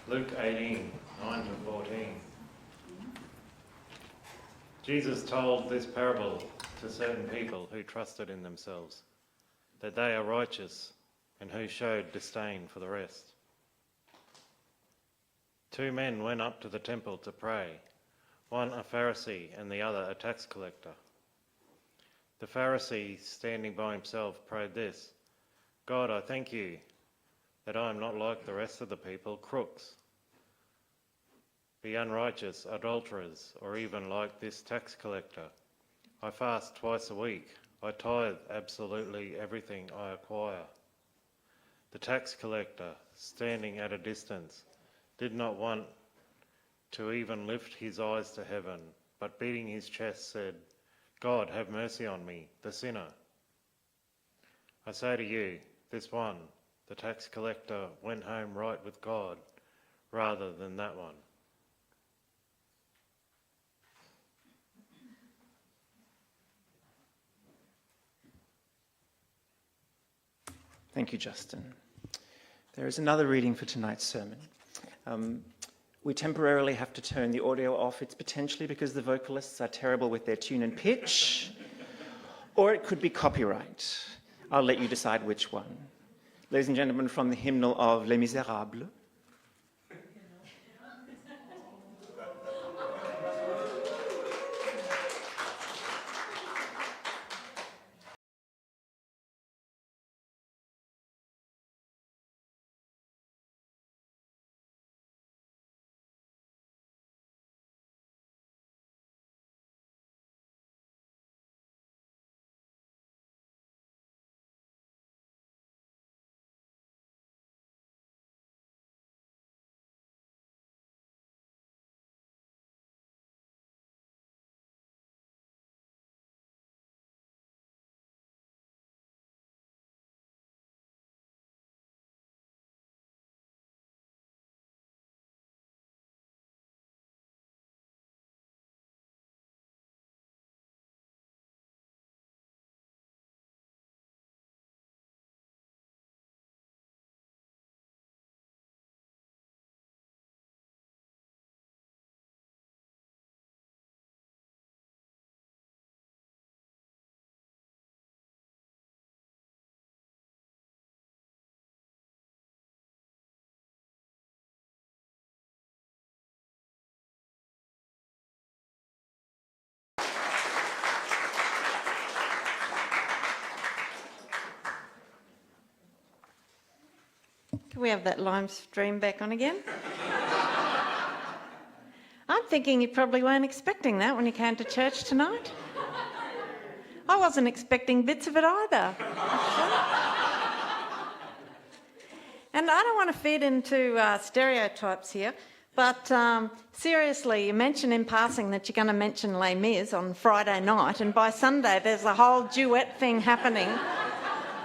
Luke 18:9-14. Jesus told this parable to certain people who trusted in themselves, that they are righteous and who showed disdain for the rest. 2 men went up to the temple to pray, one a Pharisee and the other a tax collector. The Pharisee, standing by himself, prayed this: God, I thank you that I am not like the rest of the people, crooks, be unrighteous, adulterers, or even like this tax collector. I fast twice a week. I tithe absolutely everything I acquire. The tax collector, standing at a distance, did not want to even lift his eyes to heaven, but beating his chest said, God, have mercy on me, the sinner. I say to you, this one, the tax collector, went home right with God, rather than that one. Thank you, Justin. There is another reading for tonight's sermon. We temporarily have to turn the audio off. It's potentially because the vocalists are terrible with their tune and pitch, or it could be copyright. I'll let you decide which one. Ladies and gentlemen, from the hymnal of Les Misérables. Can we have that live stream back on again? I'm thinking you probably weren't expecting that when you came to church tonight. I wasn't expecting bits of it either. And I don't want to feed into stereotypes here, but seriously, you mentioned in passing that you're going to mention Les Mis on Friday night, and by Sunday there's a whole duet thing happening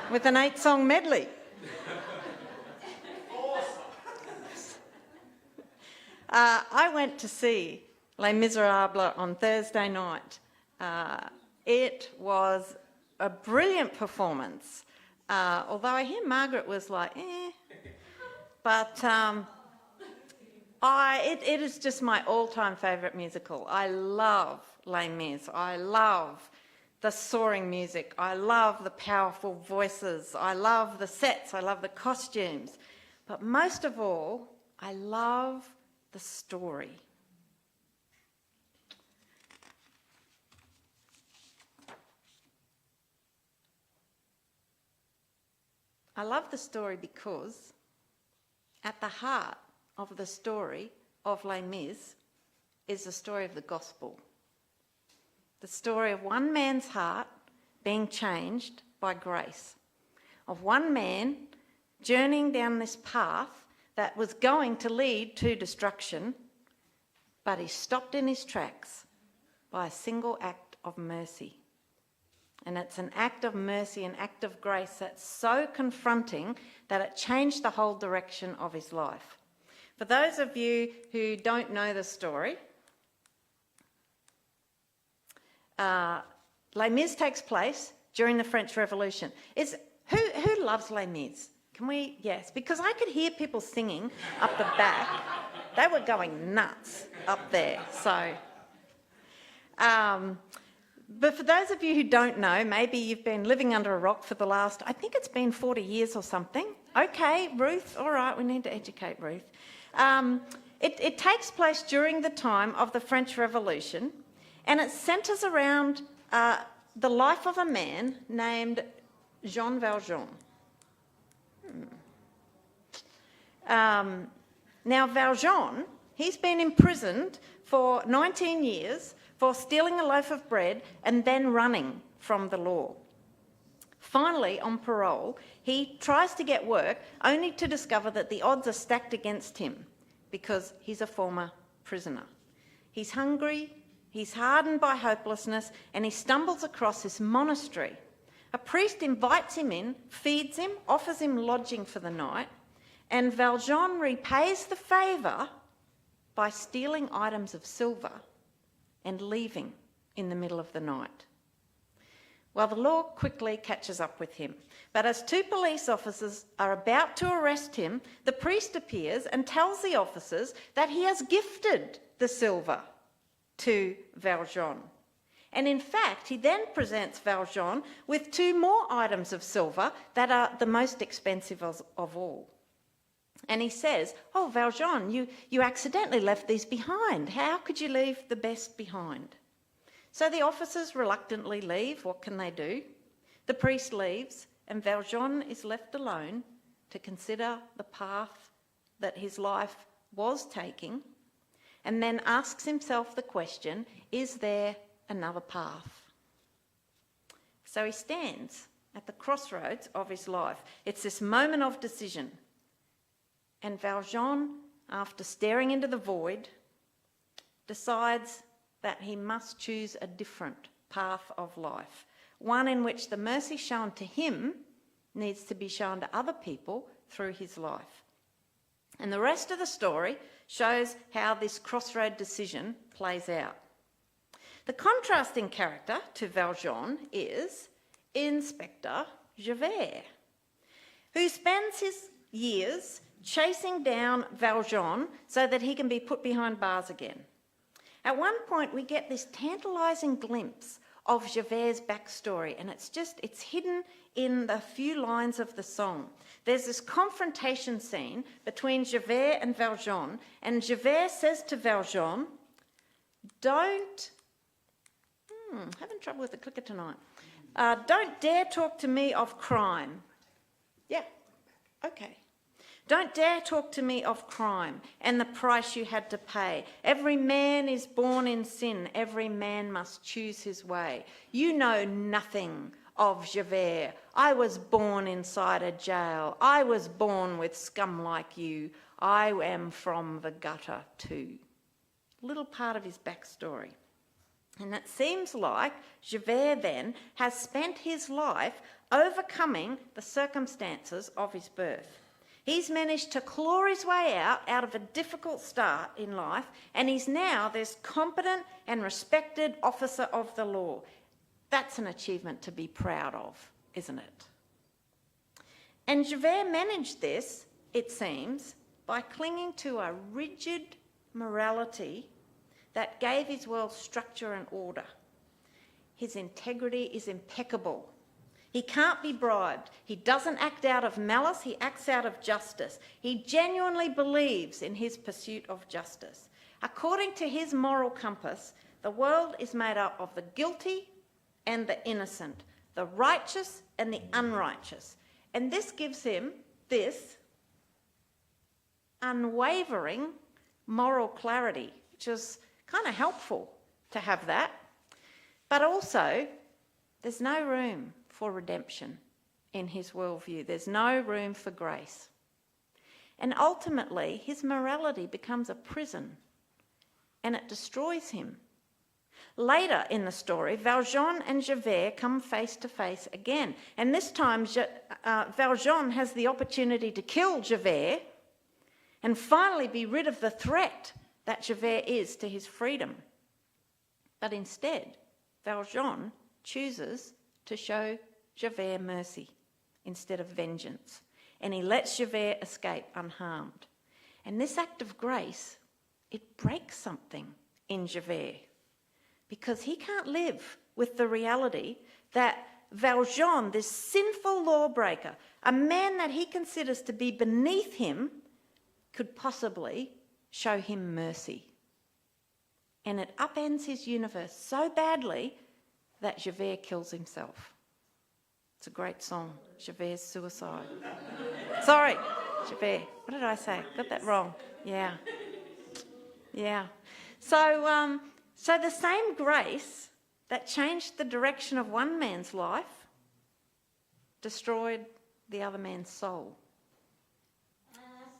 with an 8-song medley. I went to see Les Miserables on Thursday night. It was a brilliant performance, although I hear Margaret was like, But it is just my all-time favourite musical. I love Les Mis. I love the soaring music. I love the powerful voices. I love the sets. I love the costumes. But most of all, I love the story. I love the story because at the heart of the story of Les Mis is the story of the gospel. The story of one man's heart being changed by grace. Of one man journeying down this path that was going to lead to destruction, but he stopped in his tracks by a single act of mercy. And it's an act of mercy, an act of grace that's so confronting that it changed the whole direction of his life. For those of you who don't know the story, Les Mis takes place during the French Revolution. Who loves Les Mis? Can we? Yes, because I could hear people singing up the back. They were going nuts up there. So, but for those of you who don't know, maybe you've been living under a rock for the last, I think it's been 40 years or something. Okay, Ruth, all right, we need to educate Ruth. It takes place during the time of the French Revolution, and it centres around the life of a man named Jean Valjean. Now, Valjean, he's been imprisoned for 19 years for stealing a loaf of bread and then running from the law. Finally, on parole, he tries to get work only to discover that the odds are stacked against him because he's a former prisoner. He's hungry, he's hardened by hopelessness, and he stumbles across this monastery. A priest invites him in, feeds him, offers him lodging for the night, and Valjean repays the favour by stealing items of silver and leaving in the middle of the night. Well, the law quickly catches up with him, but as two police officers are about to arrest him, the priest appears and tells the officers that he has gifted the silver to Valjean. And in fact, he then presents Valjean with two more items of silver that are the most expensive of all. And he says, "Oh, Valjean, you accidentally left these behind. How could you leave the best behind?" So the officers reluctantly leave. What can they do? The priest leaves, and Valjean is left alone to consider the path that his life was taking, and then asks himself the question, is there another path? So he stands at the crossroads of his life. It's this moment of decision. And Valjean, after staring into the void, decides that he must choose a different path of life, one in which the mercy shown to him needs to be shown to other people through his life. And the rest of the story shows how this crossroad decision plays out. The contrasting character to Valjean is Inspector Javert, who spends his years chasing down Valjean so that he can be put behind bars again. At one point, we get this tantalising glimpse of Javert's backstory, and it's hidden in the few lines of the song. There's this confrontation scene between Javert and Valjean, and Javert says to Valjean, having trouble with the clicker tonight. Don't dare talk to me of crime. Yeah, okay. Don't dare talk to me of crime and the price you had to pay. Every man is born in sin. Every man must choose his way. You know nothing of Javert. I was born inside a jail. I was born with scum like you. I am from the gutter too. Little part of his backstory. And it seems like Javert then has spent his life overcoming the circumstances of his birth. He's managed to claw his way out of a difficult start in life, and he's now this competent and respected officer of the law. That's an achievement to be proud of, isn't it? And Javert managed this, it seems, by clinging to a rigid morality that gave his world structure and order. His integrity is impeccable. He can't be bribed. He doesn't act out of malice, he acts out of justice. He genuinely believes in his pursuit of justice. According to his moral compass, the world is made up of the guilty and the innocent, the righteous and the unrighteous. And this gives him this unwavering moral clarity, which is kind of helpful to have that. But also, there's no room for redemption in his worldview. There's no room for grace. And ultimately, his morality becomes a prison and it destroys him. Later in the story, Valjean and Javert come face to face again. And this time, Valjean has the opportunity to kill Javert and finally be rid of the threat that Javert is to his freedom. But instead, Valjean chooses to show Javert mercy instead of vengeance. and he lets Javert escape unharmed. And this act of grace, it breaks something in Javert, because he can't live with the reality that Valjean, this sinful lawbreaker, a man that he considers to be beneath him, could possibly show him mercy. And it upends his universe so badly that Javert kills himself. It's a great song, Javert's Suicide. Sorry, Javert. What did I say? Got that wrong. Yeah. So the same grace that changed the direction of one man's life destroyed the other man's soul.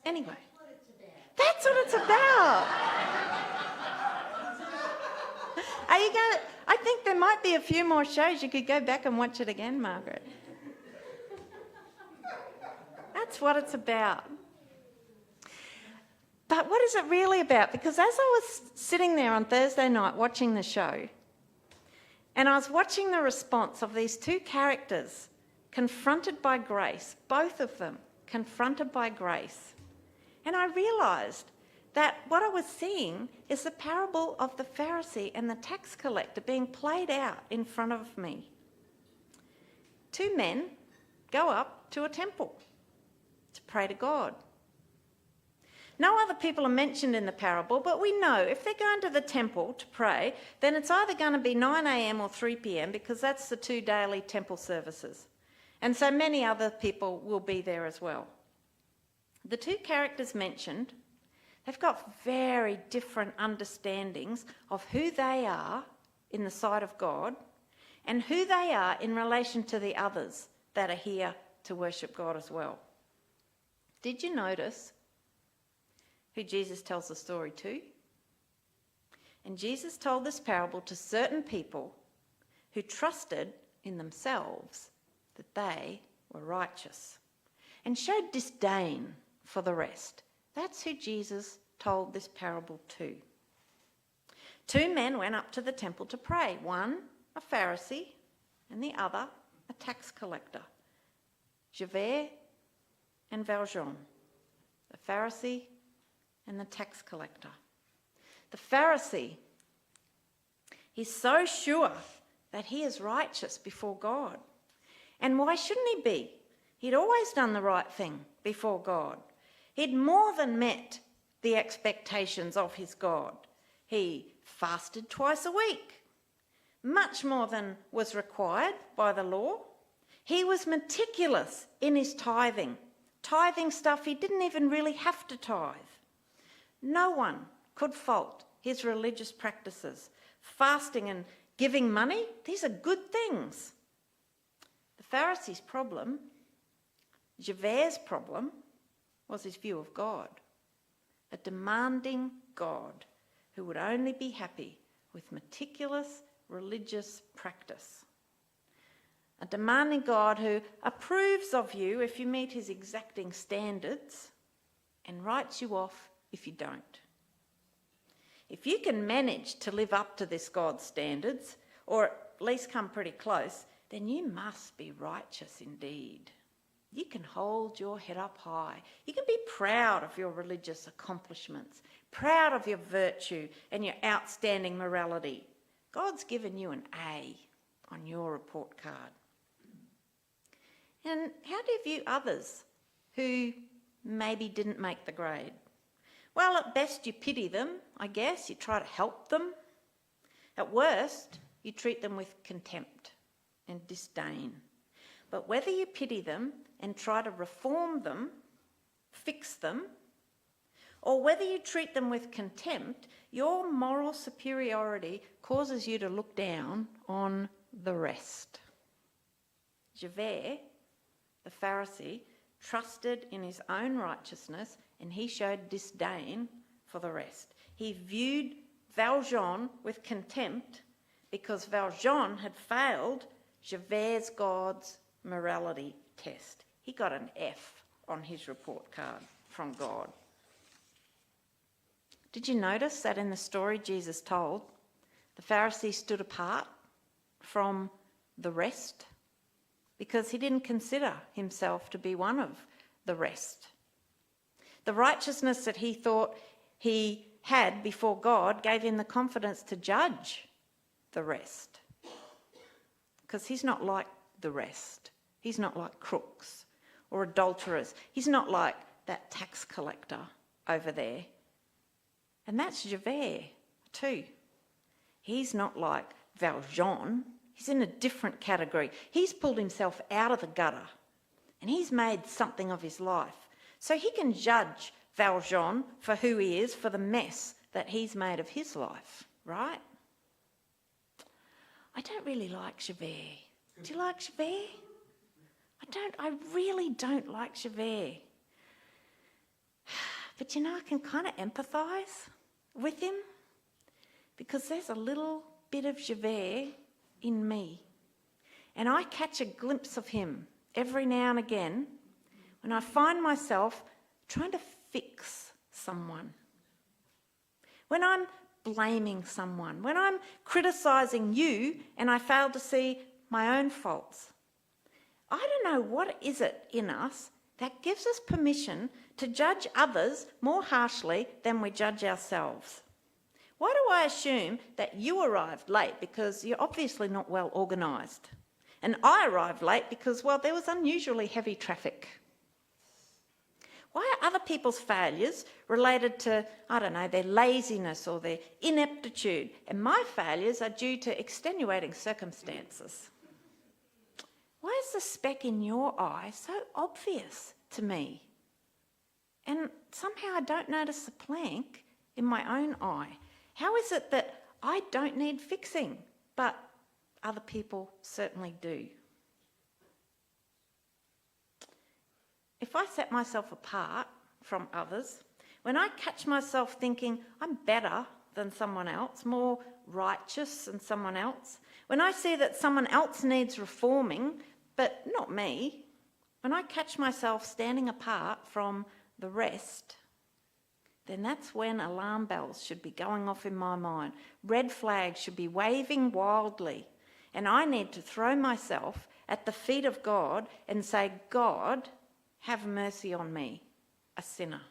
Anyway, that's what it's about. Are you going to? I think there might be a few more shows. You could go back and watch it again, Margaret. That's what it's about. But what is it really about? Because as I was sitting there on Thursday night watching the show, and I was watching the response of these two characters confronted by grace, both of them confronted by grace, and I realised that what I was seeing is the parable of the Pharisee and the tax collector being played out in front of me. Two men go up to a temple to pray to God. No other people are mentioned in the parable, but we know if they're going to the temple to pray, then it's either going to be 9 a.m. or 3 p.m. because that's the 2 daily temple services. And so many other people will be there as well. The two characters mentioned, they've got very different understandings of who they are in the sight of God and who they are in relation to the others that are here to worship God as well. Did you notice who Jesus tells the story to? And Jesus told this parable to certain people who trusted in themselves that they were righteous and showed disdain for the rest. That's who Jesus told this parable to. Two men went up to the temple to pray. One, a Pharisee, and the other, a tax collector. Javert and Valjean. The Pharisee and the tax collector. The Pharisee, he's so sure that he is righteous before God. And why shouldn't he be? He'd always done the right thing before God. He'd more than met the expectations of his God. He fasted twice a week, much more than was required by the law. He was meticulous in his tithing stuff he didn't even really have to tithe. No one could fault his religious practices. Fasting and giving money, these are good things. The Pharisee's problem, Javert's problem, was his view of God. A demanding God who would only be happy with meticulous religious practice. A demanding God who approves of you if you meet his exacting standards and writes you off if you don't. If you can manage to live up to this God's standards, or at least come pretty close, then you must be righteous indeed. You can hold your head up high. You can be proud of your religious accomplishments, proud of your virtue and your outstanding morality. God's given you an A on your report card. And how do you view others who maybe didn't make the grade? Well, at best you pity them, I guess. You try to help them. At worst, you treat them with contempt and disdain. But whether you pity them and try to reform them, fix them, or whether you treat them with contempt, your moral superiority causes you to look down on the rest. Javert, the Pharisee, trusted in his own righteousness and he showed disdain for the rest. He viewed Valjean with contempt because Valjean had failed Javert's God's morality test. He got an F on his report card from God. Did you notice that in the story Jesus told, the Pharisee stood apart from the rest because he didn't consider himself to be one of the rest. The righteousness that he thought he had before God gave him the confidence to judge the rest. Because he's not like the rest. He's not like crooks or adulterers. He's not like that tax collector over there. And that's Javert too. He's not like Valjean. He's in a different category. He's pulled himself out of the gutter and he's made something of his life. So he can judge Valjean for who he is, for the mess that he's made of his life, right? I don't really like Javert. Do you like Javert? I really don't like Javert. But you know, I can kind of empathise with him because there's a little bit of Javert in me. And I catch a glimpse of him every now and again when I find myself trying to fix someone. When I'm blaming someone, when I'm criticising you and I fail to see my own faults. I don't know what is it in us that gives us permission to judge others more harshly than we judge ourselves. Why do I assume that you arrived late because you're obviously not well organised? And I arrived late because, well, there was unusually heavy traffic. Why are other people's failures related to, I don't know, their laziness or their ineptitude, and my failures are due to extenuating circumstances? Why is the speck in your eye so obvious to me? And somehow I don't notice the plank in my own eye. How is it that I don't need fixing, but other people certainly do? If I set myself apart from others, when I catch myself thinking I'm better than someone else, more righteous than someone else, when I see that someone else needs reforming, but not me, when I catch myself standing apart from the rest, then that's when alarm bells should be going off in my mind. Red flags should be waving wildly. And I need to throw myself at the feet of God and say, God, have mercy on me, a sinner.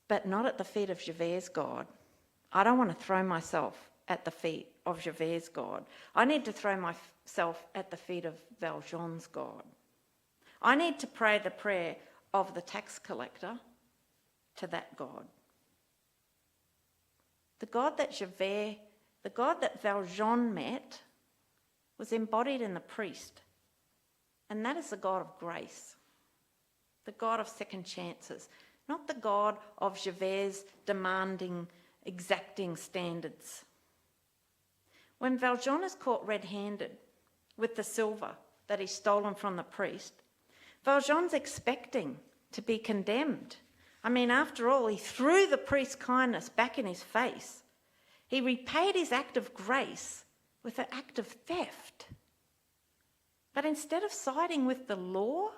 But not at the feet of Javert's God. I don't want to throw myself at the feet of Javert's God. I need to throw myself at the feet of Valjean's God. I need to pray the prayer of the tax collector to that God. The God that Valjean met was embodied in the priest. And that is the God of grace, the God of second chances, not the God of Javert's demanding, exacting standards. When Valjean is caught red-handed with the silver that he's stolen from the priest, Valjean's expecting to be condemned. I mean, after all, he threw the priest's kindness back in his face. He repaid his act of grace with an act of theft. But instead of siding with the law,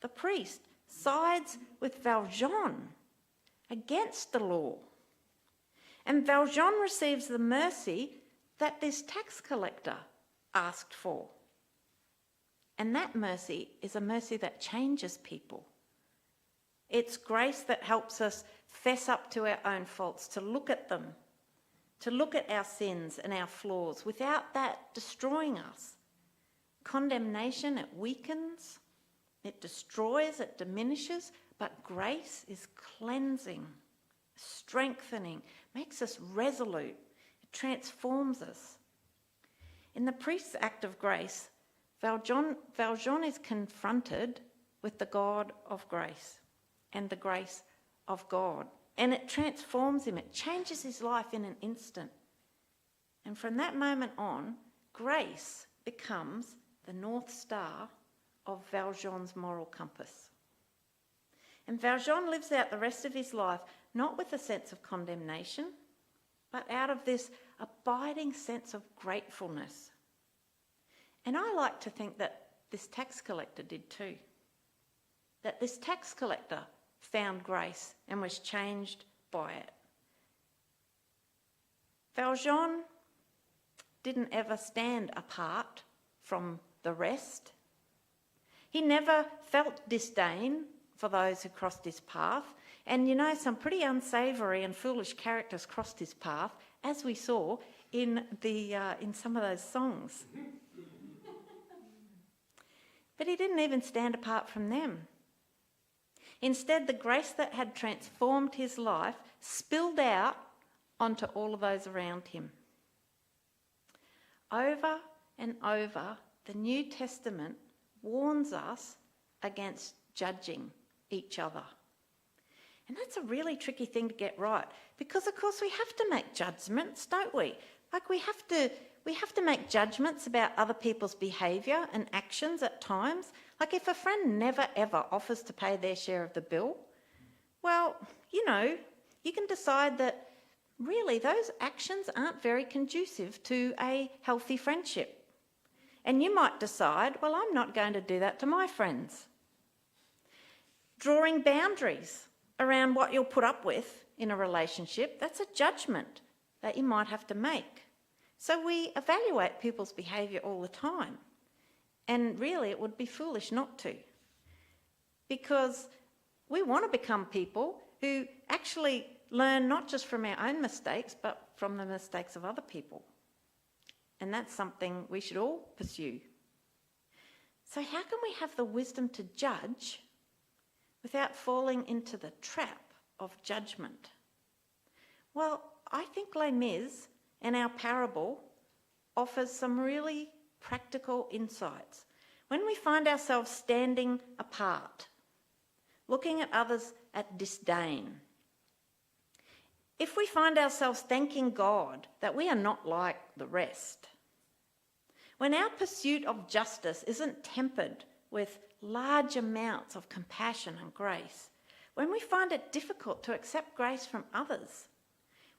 the priest sides with Valjean against the law. And Valjean receives the mercy that this tax collector asked for. And that mercy is a mercy that changes people. It's grace that helps us fess up to our own faults, to look at them, to look at our sins and our flaws without that destroying us. Condemnation, it weakens, it destroys, it diminishes, but grace is cleansing, strengthening, makes us resolute, it transforms us. In the priest's act of grace, Valjean is confronted with the God of grace and the grace of God. And it transforms him. It changes his life in an instant. And from that moment on, grace becomes the North Star of Valjean's moral compass. And Valjean lives out the rest of his life not with a sense of condemnation, but out of this abiding sense of gratefulness. And I like to think that this tax collector did too. That this tax collector found grace and was changed by it. Valjean didn't ever stand apart from the rest. He never felt disdain for those who crossed his path. And you know, some pretty unsavoury and foolish characters crossed his path, as we saw in some of those songs. But he didn't even stand apart from them. Instead, the grace that had transformed his life spilled out onto all of those around him. Over and over, the New Testament warns us against judging each other. And that's a really tricky thing to get right, because of course we have to make judgments, don't we? Like we have to make judgments about other people's behaviour and actions at times. Like if a friend never ever offers to pay their share of the bill, well, you know, you can decide that really those actions aren't very conducive to a healthy friendship. And you might decide, well, I'm not going to do that to my friends. Drawing boundaries around what you'll put up with in a relationship, that's a judgment that you might have to make. So we evaluate people's behaviour all the time. And really it would be foolish not to. Because we want to become people who actually learn not just from our own mistakes, but from the mistakes of other people. And that's something we should all pursue. So how can we have the wisdom to judge without falling into the trap of judgment? Well, I think Les Mis and our parable offers some really practical insights. When we find ourselves standing apart, looking at others at disdain, if we find ourselves thanking God that we are not like the rest, when our pursuit of justice isn't tempered with large amounts of compassion and grace, when we find it difficult to accept grace from others,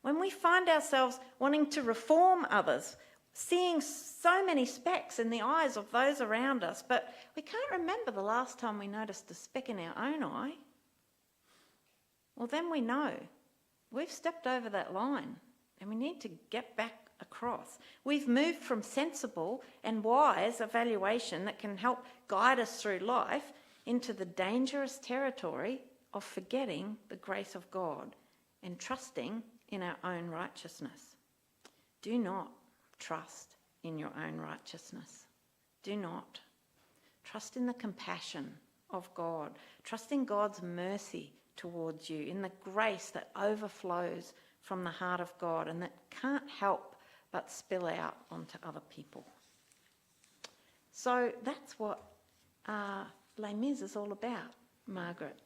when we find ourselves wanting to reform others, seeing so many specks in the eyes of those around us, but we can't remember the last time we noticed a speck in our own eye, well, then we know we've stepped over that line and we need to get back across. We've moved from sensible and wise evaluation that can help guide us through life into the dangerous territory of forgetting the grace of God and trusting in our own righteousness. Do not trust in your own righteousness. Do not. Trust in the compassion of God. Trust in God's mercy towards you, in the grace that overflows from the heart of God and that can't help but spill out onto other people. So that's what Les Mis is all about, Margaret.